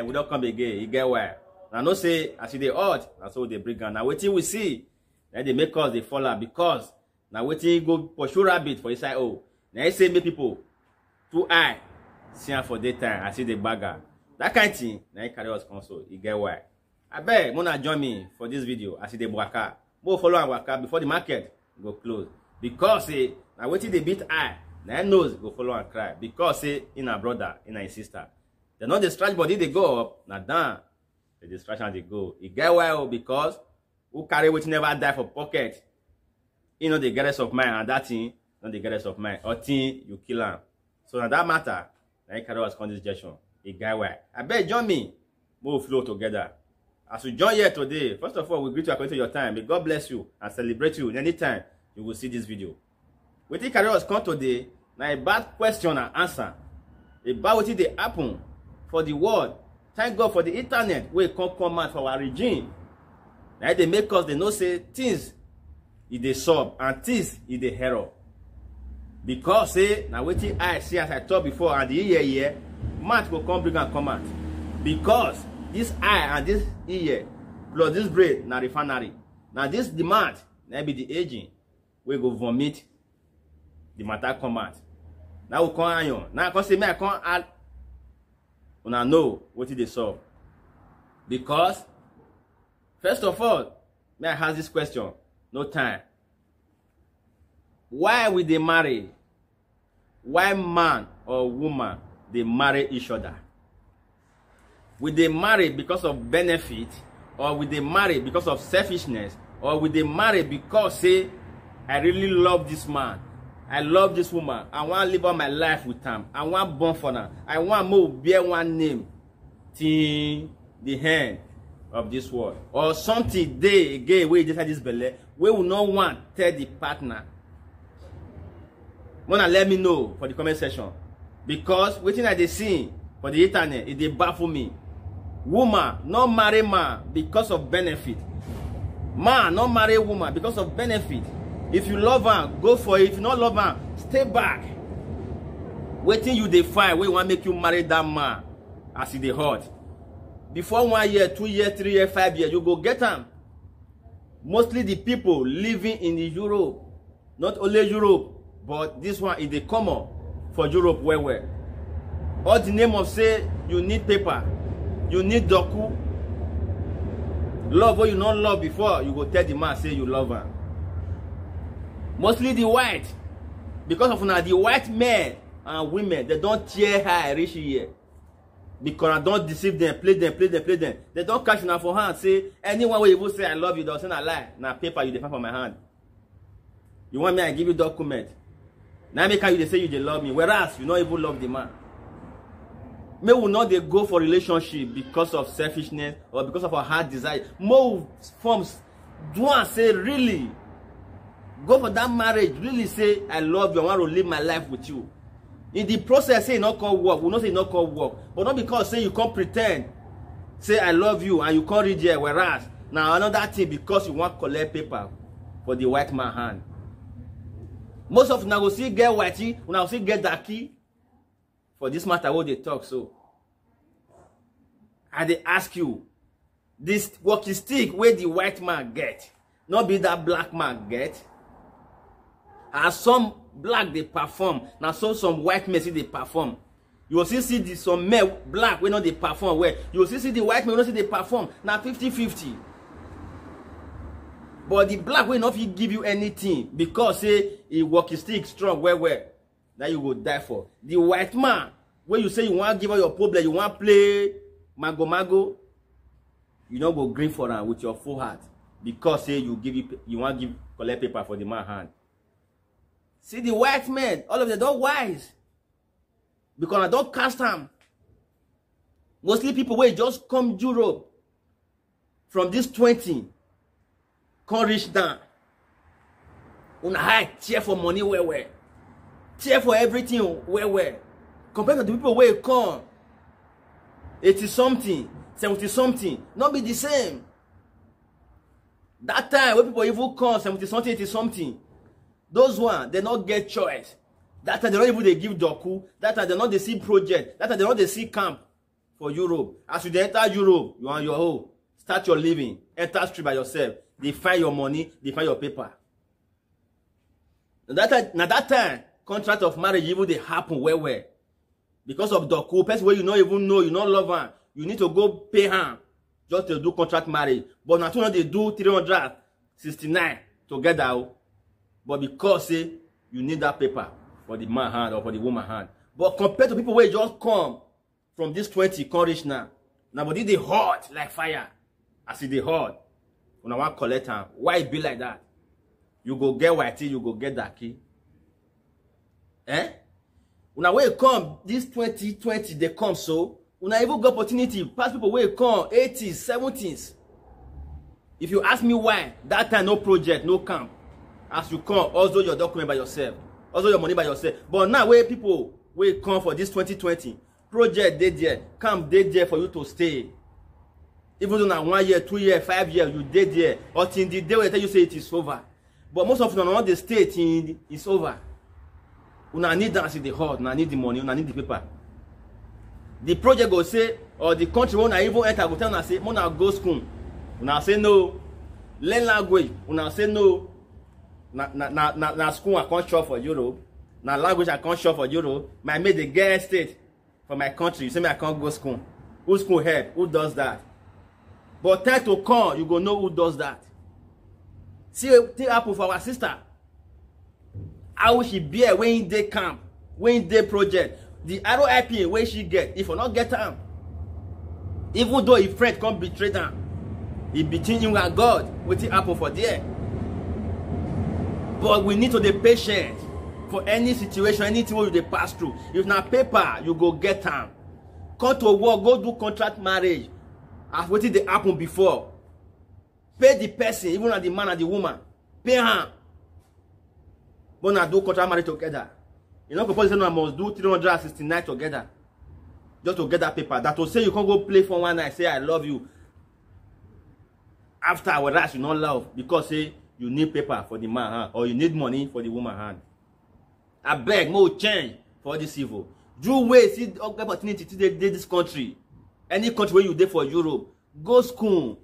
we don't come again. You get why? Now no say as they hot, and so they bring on. Now waiting we see. Then they make us they fall out because now waiting go pursue rabbit for inside. Oh, now say make people too high. See for daytime. I see the bagger. That kind of thing. Now you carry us console. You get why? I beg, Mona join me for this video. I see the waka. More follow and waka before the market go close. Because now waiting they beat eye. Now nose go follow and cry. Because in a brother, in a sister. They not the stretch body they go up. Now down. The distraction they go. You get why? Because who carry which never die for pocket. You know the getters of mine and that thing, not the getters of mine. Or thing you kill him. So now that matter, now you carry us on this gesture. You get why? I beg join me. Move flow together. As you join here today, first of all, we greet you according to your time. May God bless you and celebrate you anytime you will see this video. We think carry us come today. Now a bad question and answer. About what they happen for the world. Thank God for the internet where it come out for our regime. Now they make us they know say things is the sub and things is the error. Because now waiting I see as I talked before and the year match will come bring and come out. Because this eye and this ear plus this brain na refinery. Now this demand now be the aging we go vomit the matter come out. Now we come iron. Now I can say me I can't add. Una know what it is solve. Because first of all, may I ask this question? No time. Why will they marry? Why man or woman they marry each other? Will they marry because of benefit, or will they marry because of selfishness, or will they marry because say I really love this man, I love this woman, I want to live out my life with them, I want born for them, I want more bear one name till the end of this world, or something they again we just had this belly we will not want tell the partner. Wanna let me know for the comment section, because waiting at the scene for the internet it they baffle me. Woman not marry man because of benefit. Man not marry woman because of benefit. If you love her, go for it. If you not love her, stay back. Waiting you define where you want to make you marry that man as he dey hot. Before 1 year, 2 years, 3 years, 5 years, you go get them. Mostly the people living in the Europe, not only Europe, but this one is the common for Europe where all the name of say you need paper, you need docu. Love what you not love before, you go tell the man say you love her. Mostly the white, because of now the white men and women, they don't tear her reach here. Because I don't deceive them, play them. They don't catch now for hand, say anyone will even say I love you, don't say I lie. Now paper you define for my hand. You want me I give you document. Now make you they say you they love me, whereas you not even love the man. May we not they go for relationship because of selfishness or because of our hard desire. More forms do I say really go for that marriage, really say I love you, I want to live my life with you. In the process, say not call work, we not say not call work, but not because say you can't pretend, say I love you and you can't read here, whereas now another thing because you want to collect paper for the white man hand. Most of now will see get whitey, now see get darky for this matter what they talk. So I they ask you, this walking stick where the white man get, not be that black man get. As some black they perform, now so some white men see they perform. You will see the some men black we know they perform where you will see the white men we know see they perform. Now 50-50. But the black will not give you anything because say he walking stick strong where that you will die for. The white man where you say you want to give out your problem, you want to play mago, you don't go green for them with your full heart because say you want to collect paper for the man hand. See the white men, all of them don't wise. Because I don't cast them. Mostly people where just come Europe from this 20, can't reach down. Una high tear for money where. Tear for everything where. Compared to the people where come 80 something, 70 something, not be the same. That time when people even come 70 something, 80 something. Those ones, they not get choice. That time they don't even they give doku. That time they not they see project. That time they not they see camp for Europe. As you dey enter Europe, you on your own. Start your living. Enter street by yourself. They find your money. They find your paper. Now that time, contract of marriage even they happen well. Because of the cool person where you not even know, you not love her. You need to go pay her just to do contract marriage. But now they do 369 together. But because say you need that paper for the man hand or for the woman hand. But compared to people where just come from this 20 come reach now. Now but they hot like fire. As they hot. When I want collect them. Why it be like that? You go get white, you go get that key. When I come, this 2020 they come so. When I even got opportunity, past people where come 80s, 70s. If you ask me why, that time no project, no camp. As you come, also your document by yourself, also your money by yourself. But now where people will come for this 2020, project they there, camp they there for you to stay. Even though now 1 year, 2 years, 5 years, you did there, until the day when they tell you say it is over. But most of them not the state it's over. Una need that in the heart, una need the money, una need the paper. The project go say, or the country when I even enter go tell una say, "Mona go school." Una say no. Learn language. Una say no. Na school I can't shop for Europe. Na language I can't shop for Europe. I made the girl state for my country. You say me I can't go school. Who school help? Who does that? But time to come, you go know who does that. See, take apple for our sister. How she bear when they camp, when they project. The ROIP where she get, if you not get them, even though if friend can't betray them, it between you and God, what it happen for there. But we need to be patient for any situation, anything we they pass through. If not paper, you go get them. Come to work, go do contract marriage. As what did they happen before? Pay the person, even at the man and the woman. Pay her. But now do contract marriage together. You know, proposing I must do 369 together. Just to get that paper. That will say you can't go play for one night, say I love you. After our rush, you not love. Because say you need paper for the man hand. Or you need money for the woman hand. I beg, more change for this evil. Do wait, see opportunity to this country. Any country where you there for Europe. Go school.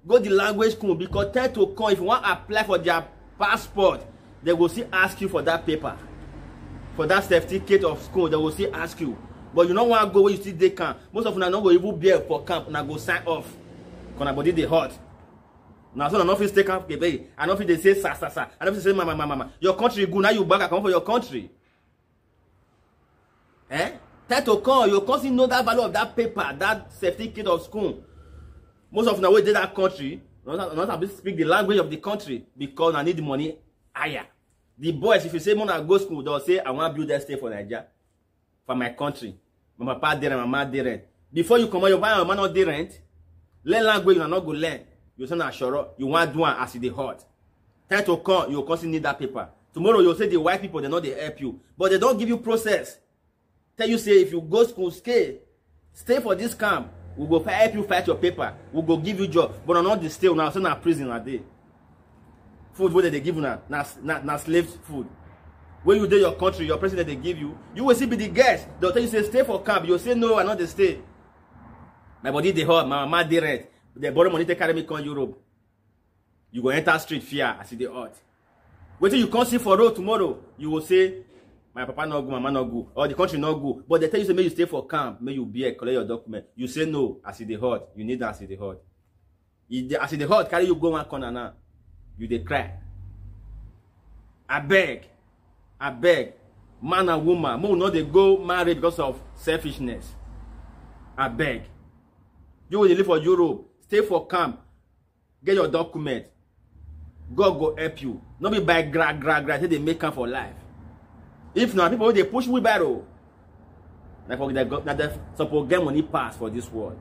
Go the language school. Because time to come, if you want to apply for their passport, they will still ask you for that paper. For that certificate of school, they will still ask you. But you don't want to go where you still they camp. Most of them are not going to even be for camp and go sign off. Because body they hot. Now so not take camp, baby. I don't feel they say sa. I don't feel say mama. Your country good, now you back, I come for your country. Time to come, you constantly know that value of that paper, that certificate of school. Most of them way they that country, not able to speak the language of the country because I need the money higher. The boys, if you say, "Mona go school," they'll say, "I want to build that stay for Nigeria, for my country." My papa did rent, my mama did rent. Before you come out, your man not did rent. Learn language, you not go learn. You say, "Na sure, you want to do it as it hot." Time to come, you constantly need that paper. Tomorrow, you'll say the white people, they know they help you, but they don't give you process. Tell you say, if you go school, stay for this camp. We go help you fight your paper. We go give you job, but not the stay now. So na prison a day. Food where they give you na slave food. When you do your country, your president they give you will still be the guest. They'll tell you say stay for camp. You'll say no, I not the stay. My body they hurt, my mama they rent. They borrow money to carry me come Europe. You go enter street fear as they hurt. Wait till you come see for road tomorrow. You will say my papa not good, mama not good, or the country not good. But they tell you say may you stay for camp, may you be collect your document. You say no, as they hurt. You need that as they hurt. As they hurt, carry you go one corner now. You dey cry. I beg, man and woman, more not they go marry because of selfishness. I beg. You will live for Europe, stay for camp, get your document. God go help you. Not be by grag, they make camp for life. If not, people they push wheelbarrow. Like for that they suppose get money pass for this world.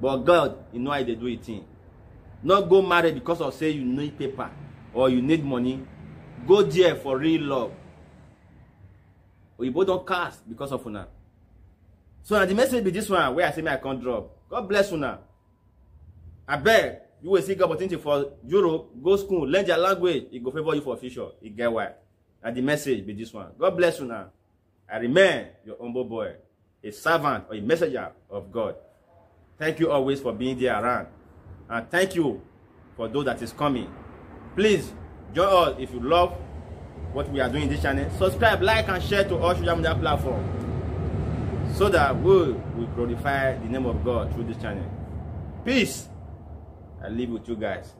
But God, you know how they do it. Not go marry because of say you need paper or you need money. Go there for real love. Or you both don't cast because of una. So now the message be this one where I say me I can't drop. God bless una. I beg you will see good opportunity for Europe, go school, learn your language, it go favor you for future. It get why. And the message be this one. God bless una. I remain your humble boy. a servant or a messenger of God. Thank you always for being there around. And thank you for those that is coming. Please join us if you love what we are doing in this channel. Subscribe, like, and share to all social media platforms so that we will glorify the name of God through this channel. Peace. I live with you guys.